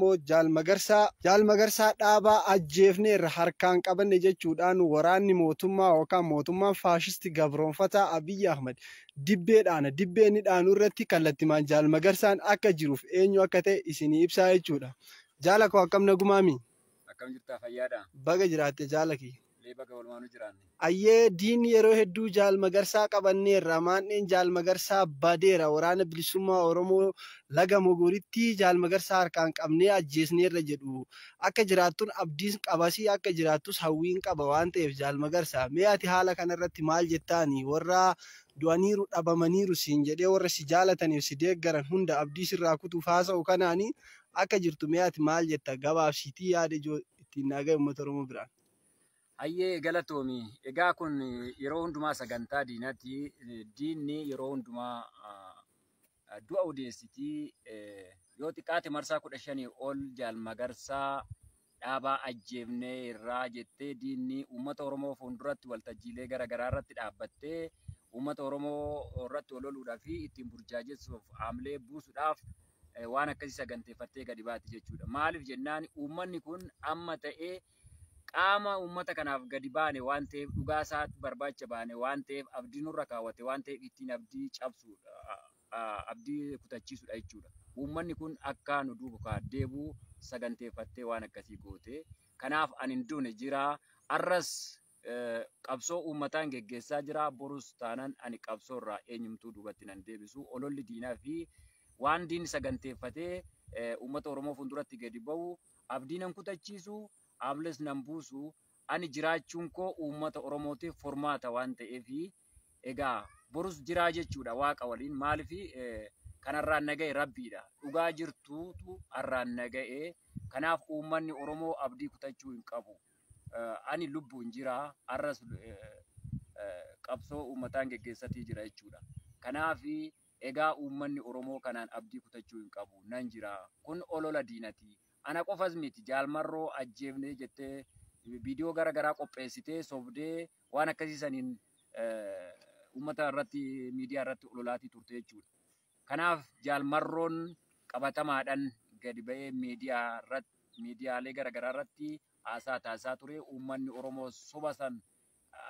Jaal Magarsaa dhaabaa ajjeefneerra harkaan qabanne jechuudhaan waraanni mootummaa yookaan mootummaan faashisti gabroonfataa Abiyyi Ahmad dibbee inni dhaanu irratti kallattimaan Jaal Magarsaan akka jiruuf eenyu akka ta'e isinii ibsaa jechuudha. Jaala koo akkam nagumaami? Akkam jirtaa fayyaadha? Baga jiraatte jaala kiyya. Baga walumaanuu jiraanne. Ayyee diinni yeroo hedduu Jaal Magarsaa qabanneerra maandheen Jaal Magarsaa badeera waraana bilisummaa Oromoo laga Mogoritti Jaal Magarsaa harkaan qabnee ajjeesneerra jedhu akka jiraattuun abdiin qabasii akka jiraattus hawwiin qaba waan ta'eef Jaal Magarsaa mee ati haala kanarratti maal jettaani warra du'aniiru dhabamaniiru siin jedhee warra si jaalataniif si deeggaran hunda abdii sirraa kutuuf haasa'u kanaani akka jirtu mee ati maal jetta gabaabsiitii yaada ijoo ittiin nagaa uummata Oromoo biraan. Hayyee galatoomi. Egaa kun yeroo hundumaa sagantaa diinaati. Diinni yeroo hundumaa du'a odeessitii yoo xiqqaate marsaa 15 ol Jaal Magarsaa dhaabaa ajjeefnee irraa jettee diinni uummata Oromoo fuulduratti waltajjiilee garaagaraa irratti dhaabbattee uummata Oromoo irratti ololuudhaa fi ittiin burjaajessuuf haamlee buusuudhaaf waan akkasii saganteeffattee gadi baati jechuudha. Maaliif jennaan uummanni kun amma ta'ee qaama uummata kanaaf gadi baane waan ta'eef dhugaa isaatti barbaacha baane waan ta'eef abdii nurra kaawwate waan ta'eef ittiin abdii cabsuudha abdii kutachiisuudha jechuudha. Uummanni kun akka nu duuba deebi'u saganteeffattee waan akkasii goote. Kanaaf ani hin duune jira. Arras qabsoo uummataan geggeessaa jira. Borus taanaan ani qabsoo irraa eenyumtuu duubatti nan deebisu. Ololli diinaa fi waan diinni saganteeffatee uummata Oromoo fuulduratti gadi ba'u abdii nan kutachiisu. Ables nan buusu ani jiraachuun koo uummata Oromootiif furmaata waan ta'eef egaa borus jiraa jechuudha waaqa waliin maaliif kanarraan naga'e rabbiidha dhugaa jirtuutu arraan naga'e kanaaf uummanni Oromoo abdii kutachuu hin qabu ani lubbuun jira arras qabsoo uummataan geggeessatii jira jechuudha kanaaf egaa uummanni Oromoo kanaan abdii kutachuu hin qabu nan jira kun olola diinati. Ana qofas miti jaalmarroo ajjeefnee jettee viidiyoo garaagaraa qopheessitee sobdee waan akkasiisaniin uummata irratti miidiyaa irratti ololaatii turte jechuudha. Kanaaf jaalmarroon qabatamaadhaan gadi ba'ee miidiyaalee garaagaraa irratti haasaa taasisaa ture uummanni Oromoo soba san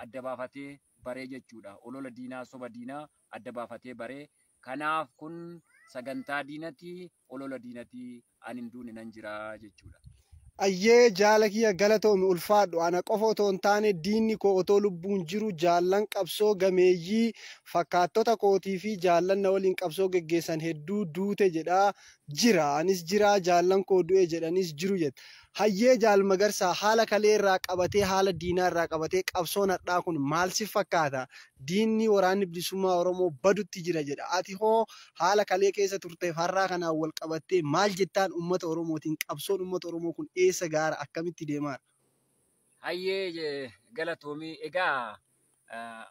adda baafatee baree jechuudha. Olola diinaa soba diinaa adda baafatee baree kanaaf kun sagantaa diinati olola diinati ani hin duune nan jira jechuudha. Ayyee jaala kiyya galatoomi ulfaadhu ana qofa otoo hin taane diinni koo otoo lubbuun jiru jaallan qabsoo gameeyyii fakkaattota kootii fi jaallan na waliin qabsoo geggeessan hedduu duute jedhaa jira anis jira jaallan koo du'e jedhanis jiru jedha. Hayyee Jaal Magarsaa haala kalee irraa qabatee haala diinaa irraa qabatee qabsoon hadhaa kun maal si fakkaata? Diinni waraanni bilisummaa Oromoo badutti jira jedha. Ati hoo haala kalee keessa turteef har'aa kanaan wal qabattee maal jettaan uummata Oromootiin qabsoon uummata Oromoo kun eessa gaara akkamitti deemaa? Hayyee galatoomii egaa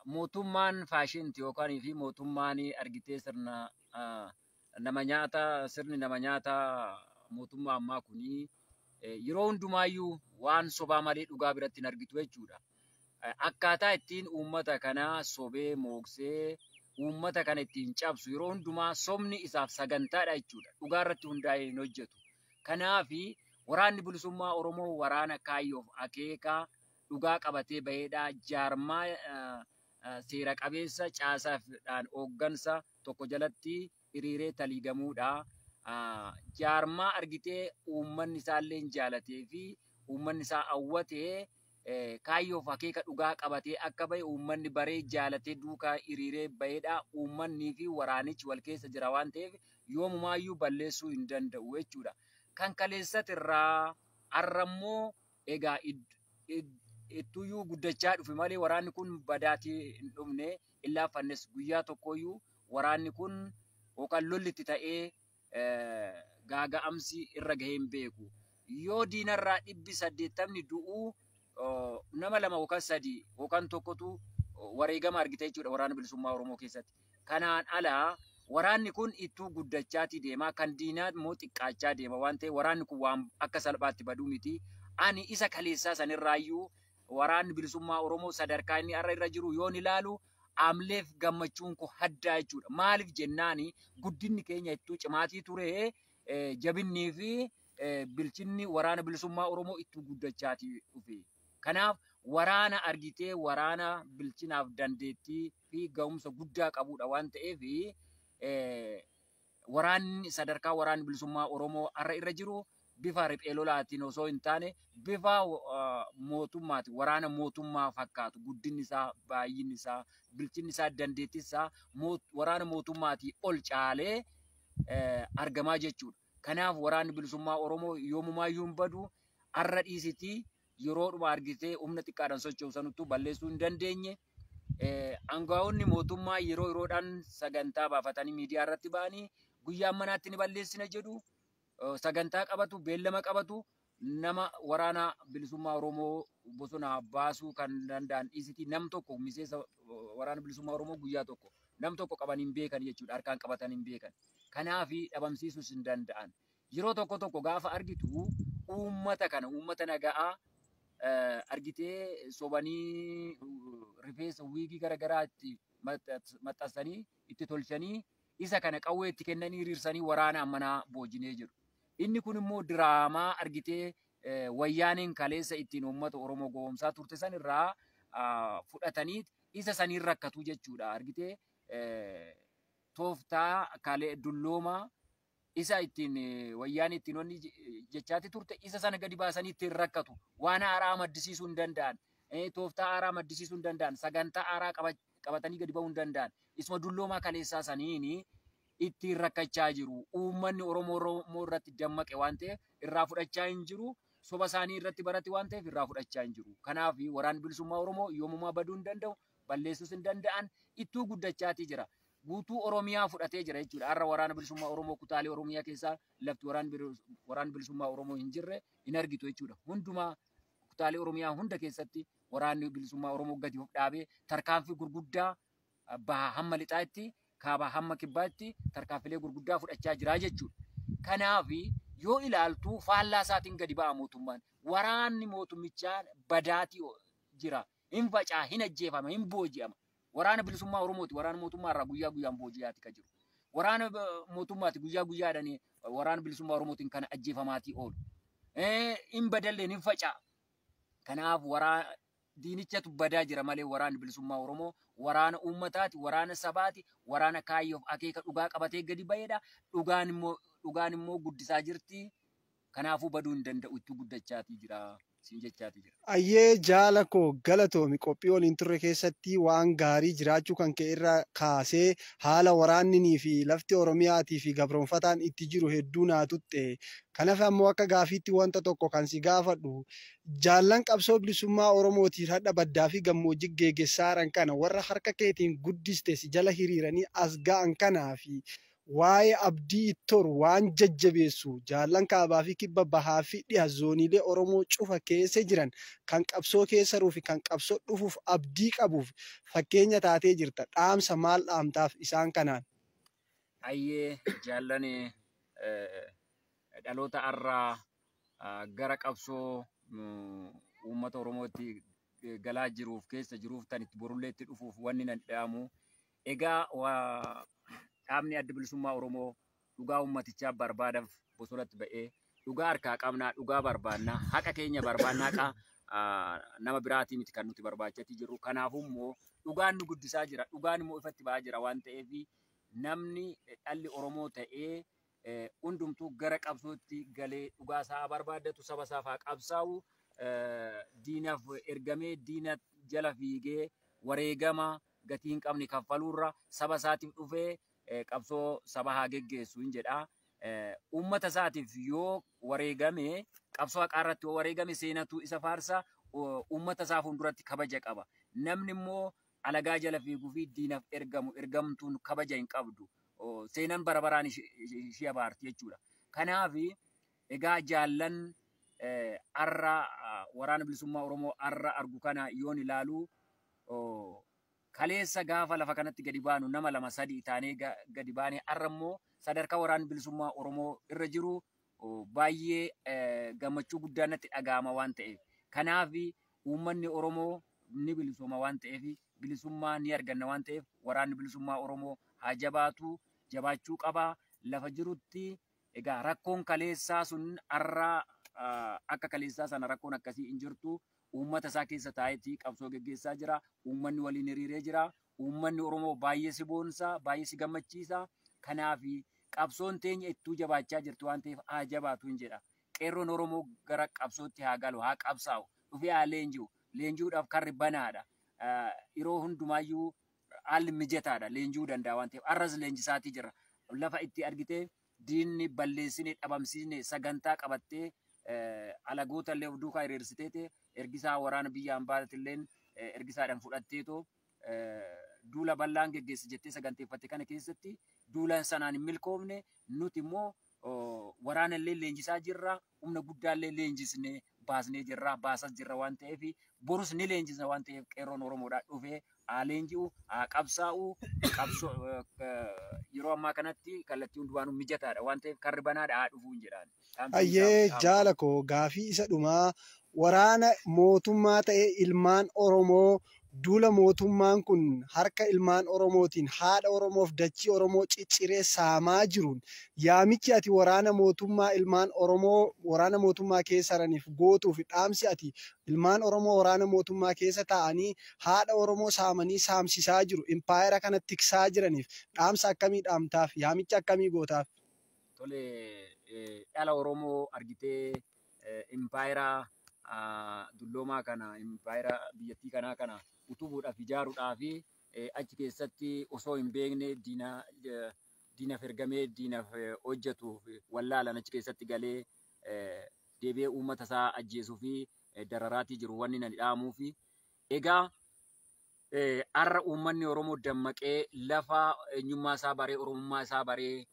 mootummaan faashinti yookaan fi mootummaan argitee sirni nama nyaataa mootummaa ammaa kunii yeroo hundumaayyuu waan sobaa malee dhugaa biratti hin argitu jechuudha. Akkaataa ittiin uummata kana sobee mooksee uummata kana ittiin cabsu yeroo hundumaa sobni isaaf sagantaadha jechuudha. Dhugaa irratti hundaa'ee hin hojjetu. Kanaaf waraanni bilisummaa Oromoo waraana kaayyoof akeekaa dhugaa qabatee baheedha. Jaarmaa seera qabeessa caasaafidhaan hooggansa tokko jalatti hiriiree taliigamuudha. Jaarmaa argitee uummanni isaallee jaalatee fi uummanni isaa hawwatee kaayyoof akeeka dhugaa qabatee akka bahe uummanni baree jaalatee duukaa hiriiree baheedha. Uummannii fi waraanichi wal keessa jira waan ta'eef yoomumaayyuu balleessuu hin danda'u jechuudha. Kan kaleessat irraa har'ammoo egaa ittuyyuu guddachaa dhufe malee waraanni kun badaatii hin dhumne illaafannes guyyaa tokkoyyuu waraanni kun yookaan lollitti ta'ee gaaga'amsi irra gahee hin beeku. Yoo diinarraa 880 du'uu nama 2 yookaan 3 yookaan tokkotu wareegama argite jechuudha waraana bilisummaa Oromoo keessatti. Kanaan alaa waraanni kun ittuu guddachaatii deema kan diinaa immoo xiqqaachaa deema waan ta'eef waraanni kun waan akka salphaatti baduu miti. Ani isa kaleessaa sanirraayyuu waraanni bilisummaa Oromoo sadarkaa inni har'a irra jiru yoon ilaalu amleef gammachuun ko haddaa jechuudha. Maaliif jennaani guddinni keenya ittuu cimaatii ture jabinnii fi bilchinni waraana bilisummaa Oromoo itti guddachaatii dhufe. Kanaaf waraana argitee waraana bilchinaaf dandeettii fi ga'umsa guddaa qabudha waan ta'eef waraanni sadarkaa waraanni bilisummaa Oromoo har'a irra jiru bifa riphee lolaatiin osoo hin taane bifa mootummaati. Waraana mootummaa fakkaatu guddinni isaa, baay'inni isaa, bilchinni isaa, dandeettiin isaa waraana mootummaatii ol caalee argamaa jechuudha. Kanaaf waraanni bilisummaa Oromoo yoomumaayyuu hin badu har'a dhiisitii yeroodhuma argitee humna xiqqaadhaan socho'usanuttuu balleessuu hin dandeenye. Aangaa'onni mootummaa yeroo yeroodhaan sagantaa baafatanii miidiyaa irratti ba'anii guyyaan manaatti ni balleessina jedhu. Sagantaa qabatu, beellama qabatu, nama waraana bilisummaa Oromoo bosona baasuu kan danda'an dhiisitii nam tokko miseensa waraana bilisummaa Oromoo guyyaa tokko nam tokko qaban hin beekan jechuudha. Harkaan qabatan hin beekan. Kanaaf dhabamsiisuus hin danda'an. Yeroo tokko gaafa argitu uummata kana, uummata naga'aa argitee sobanii rifeensa wiigii garaagaraa itti maxxansanii itti tolchanii isa kana qawwee itti kennanii hiriirsanii waraana ammanaa boojinee jiru. Inni kun immoo diraamaa argitee wayyaaniin kaleessa ittiin uummata Oromoo gowwoomsaa turte san irraa fudhatanii isa saniin rakkatu jechuudha. Argitee tooftaa dullooma isa ittiin wayyaanii ittiin wanni jechaati turte isa sana gadi baasanii ittiin rakkatu. Waan haaraa maddisiisuu hin danda'an. Tooftaa haaraa maddisiisuu hin danda'an. Sagantaa haaraa qabatanii gadi ba'uu hin danda'an. Isuma dulloomaa kaleessaa saniin ittiin rakkachaa jiru. Uummanni Oromoo irratti dammaqe waan ta'eef irraa fudhachaa hin jiru. Soba isaanii irratti barate waan ta'eef irraa fudhachaa hin jiru. Kanaaf waraanni bilisummaa Oromoo yoomumaa baduu hin danda'u, balleessuus hin danda'an, ittuu guddachaatii jira. Guutuu Oromiyaa fudhatee jira jechuudha. Har'a waraana bilisummaa Oromoo kutaalee Oromiyaa keessaa lafti waraanni bilisummaa Oromoo hin jirre hin argitu jechuudha. Hundumaa kutaalee Oromiyaa hunda keessatti waraanni bilisummaa Oromoo gadi of dhaabee tarkaanfii gurguddaa bahaa hamma lixaatti, kaabaa hamma kibbaatti tarkaanfilee gurguddaa fudhachaa jira jechuudha. Kanaaf yoo ilaaltu faallaa isaatiin gadi ba'a mootummaan. Waraanni mootummichaa badaatii jira. Hin facaa, hin ajjeefama, hin booji'ama. Waraana bilisummaa Oromooti. Waraana mootummaa irraa guyyaa guyyaan booji'aati kan jiru. Waraana mootummaati guyyaa guyyaadhaan waraana bilisummaa Oromootiin kan ajjeefamaatii oolu. Hin badalleen hin faca'a. Kanaaf diinichatu badaa jira malee waraanni bilisummaa Oromoo waraana uummataati, waraana sabaati, waraana kaayyoof akeeka dhugaa qabatee gadi ba'eedha. Dhugaan immoo guddisaa jirti. Kanaafuu baduu hin danda'u itti guddachaatii jira. Ayyee jaala koo galatoomi qophii waliin turre keessatti waan gaarii jiraachuu kan ka'e irraa kaasee haala waraanninii fi lafti Oromiyaatii fi gabroonfataan itti jiru hedduu naa tutte. Kanaaf ammoo akka gaafiitti wanta tokko kan si gaafadhu jaallan qabsoo bilisummaa Oromootiin hadha baddaa fi gammoojjii geggeessaaran kana warra harka keetiin guddiste si jala hiriiranii as ga'an kanaa fi waa'ee abdii ittoor waan jajjabeessu jaallan kaabaa fi kibba bahaa fi dhiha zooniilee Oromoo cufa keessa jiran kan qabsoo keessa jiruuf kan qabsoo dhufuuf abdii qabuuf fakkeenya taatee jirta. Dhaamsa maal dhaamtaaf isaan kanaan? Ayyee jaallan dhaloota har'aa gara qabsoo uummata Oromootti galaa jiruuf keessa jiruuf tan itti borulleetti dhufuuf wanni nan dhaamu. Egaa dhaabni adda bilisummaa Oromoo dhugaa uummatichaa barbaadaaf bosonatti ba'ee dhugaa harkaa qabnaa, dhugaa barbaannaa, haqa keenya barbaannaa nama biraatii miti kan nuti barbaachaa jirru. Kanaafuu immoo dhugaan nu guddisaa jira, dhugaan immoo ifatti ba'aa jira waan ta'eef namni dhalli Oromoo ta'ee hundumtuu gara qabsootti galee dhugaa isaa barbaaddatu saba isaaf haa qabsaa'u. Diinaaf ergamee diina jala fiigee wareegama gatii hin qabne kaffaluurra saba isaatiif dhufee qabsoo saba haa geggeessu hin jedha. Uummata isaatiif yoo wareegame qabsoo haqaa irratti yoo wareegame seenatu isa faarsa. Uummata isaa fuulduratti kabaja qaba. Namni immoo alagaa jala fiiguu fi diinaaf ergamtuun kabaja hin qabdu. Seenan bara baraan ishee abaarti jechuudha. Kanaaf egaa jaallan har'a waraana bilisummaa Oromoo har'a argu kana yoon ilaalu kaleessa gaafa lafa kanatti gadi baanu nama 2-3 taanee gadi baane har'a immoo sadarkaa waraana bilisummaa Oromoo irra jiru baay'ee gammachuu guddaan natti dhaga'ama waan ta'eef. Kanaaf uummanni Oromoo ni bilisuma waan ta'eef bilisummaa ni arganna waan ta'eef waraanni bilisummaa Oromoo haa jabaatu, jabaachuu qaba. Lafa jirutti Egaa rakkoon kaleessaa sun har'a akka kaleessaa sana rakkoon akkasii hin jirtu. Uummata isaa keessa taa'eetii qabsoo gaggeessaa jira. Uummanni waliin hiriiree jira. Uummanni Oromoo baay'ee si boonsa, baay'ee si gammachiisa. Kanaaf qabsoon teenya ittuu jabaachaa jirtu waan ta'eef haa jabaatu hin jedha. Qeerroon Oromoo gara qabsootti haa galu, haa qabsaa'u, dhufee haa leenji'u. Leenji'uudhaaf karri banaadha. Yeroo hundumaayyuu haalli mijataadha. Leenji'uu danda'a waan ta'eef har'as leenjisaatii jira. Lafa itti argitee diinni balleessine dhabamsiisne sagantaa qabattee alagoota illee of duukaa hiriirsiteeti ergisaa waraana biyya hambaatillee ergisaadhaan fudhatteetoo duula bal'aan geggeessi jettee saganteeffatte kana keessatti duula sanaan hin milkoofne nuti immoo waraana illee leenjisaa jirra, humna guddaa illee leenjisnee baasnee jirra, baasas jirra waan ta'eef borus ni leenjisna waan ta'eef qeerroon Oromoodhaa dhufee haa leenji'u, haa qabsaa'u. Yeroo ammaa kanatti kallattii hundumaanuu mijataadha waan ta'eef karri banaadha haa dhufuun jedhaan. Ayyee jaala koo gaafii isa dhumaa waraana mootummaa ta'e ilmaan Oromoo duula mootummaan kun harka ilmaan Oromootiin haadha Oromoof dachii Oromoo cicciree saamaa jiruun yaamichi ati waraana mootummaa ilmaan Oromoo waraana mootummaa keessa jiraniif gootuuf dhaamsi ati ilmaan Oromoo waraana mootummaa keessa taa'anii haadha Oromoo saamanii saamsisaa jiru impaayera kana tiksaa jiraniif dhaamsa akkamii dhaamtaaf yaamicha akkamii gootaaf? Tole dhala Oromoo argitee impaayera dulloomaa kana impaayera biyyattii kanaa kana utubuudhaaf ijaaruudhaaf achi keessatti osoo hin beekne diinaaf ergamee diinaaf hojjetuuf wallaalan achi keessatti galee deebi'ee uummata isaa ajjeesuu fi dararaatii jiru wanni nani dhaamuu fi egaa har'a uummanni Oromoo dammaqee lafa eenyummaa isaa baree Oromummaa isaa baree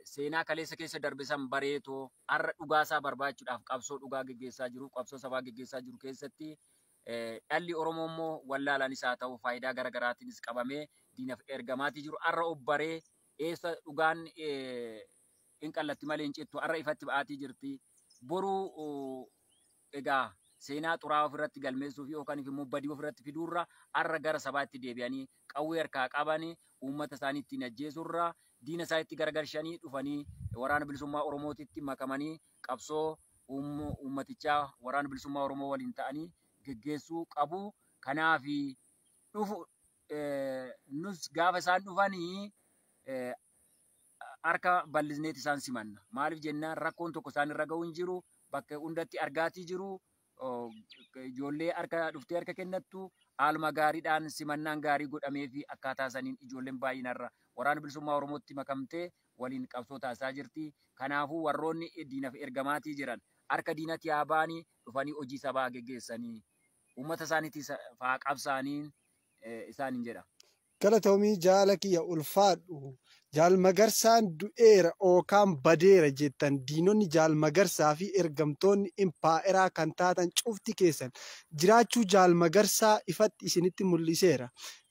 seenaa kaleessa keessa darbe san bareetoo har'a dhugaa isaa barbaachuudhaaf qabsoo dhugaa geggeessaa jiru, qabsoo sabaa geggeessaa jiru keessatti dhalli Oromoo immoo wallaalaanis haa ta'u faayidaa garaagaraatiinis qabamee diinaaf ergamaatii jiru. Har'a of baree eessa dhugaan hin qallatti malee hin cittu har'a ifatti ba'aatii jirti. Boruu egaa seenaa xuraa'aa ofirratti galmeessuu fi yookaan immoo badii ofirratti fiduurra har'a gara sabaatti deebi'anii qawwee harkaa qabanii uummata isaanii ittiin ajjeesurra diina isaa itti garagarshanii dhufanii waraana bilisummaa Oromootitti makamanii qabsoo uummatichaa waraana bilisummaa Oromoo waliin ta'anii geggeessuu qabu. Kanaaf dhufu nus gaafa isaan dhufanii harka bal'isneeti isaan simanna. Maaliif jennaan rakkoon tokko isaan irra ga'u hin jiru. Bakka hundatti argaatii jiru. Ijoollee harka dhuftee harka kennattu haaluma gaariidhaan simannaan gaarii godhamee fi akkaataa saniin ijoolleen baay'inarra waraana bilisummaa Oromootti makamtee waliin qabsoo taasisaa jirti. Kanaafuu warroonni diinaaf ergamaatii jiran harka diinatti haa ba'anii dhufanii hojii sabaa geggeessanii uummata isaaniitiif faa qabsaaniin isaaniin jedha. Galatoomii jaala kiyya ulfaadhu. Jaal Magarsaan du'eera yookaan badeera jettan diinonni Jaal Magarsaa fi ergamtoonni impaayeraa kan taatan cufti keessan jiraachuu Jaal Magarsaa ifatti isinitti mul'iseera.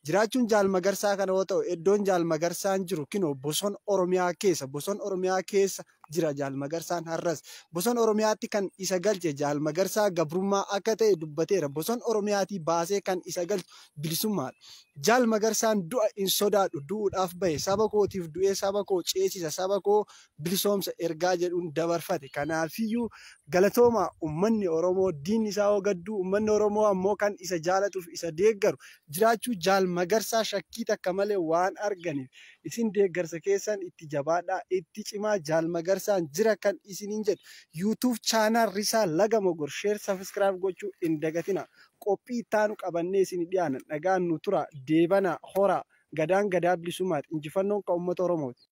Jiraachuun Jaal Magarsaa kana yoo ta'u iddoon Jaal Magarsaan jiru kinoo bosona Oromiyaa keessa jira Jaal Magarsaan har'as. Bosona Oromiyaatti kan isa galche Jaal Magarsaa gabrummaa akka ta'e dubbateera. Bosona Oromiyaatii baasee kan isa galchu bilisummaadha. Jaal Magarsaan du'a hin sodaadhu du'uudhaaf bahe saba kootiif du'ee saba koo ceesisa saba koo bilisoomsa ergaa jedhuun dabarfate. Kanaafiyyuu galatooma uummanni Oromoo diinni isaa hogadduu uummanni Oromoo ammoo kan isa jaalatuuf isa deeggaru jiraachuu Jaal Magarsaa shakkii takka malee waan arganiif isin deeggarsa keessan itti jabaadhaa itti cimaa Jaal Magarsaan jira kan isiniin jedhu YouTube chaanaal Risaa Laga Mogor share subscribe gochuu hin dagatina. Qophii ittaanu qabannee isin dhiyaana dhagaan nu tura deebana hora gadaan gadaa bilisummaati injifannoon kan uummata Oromooti.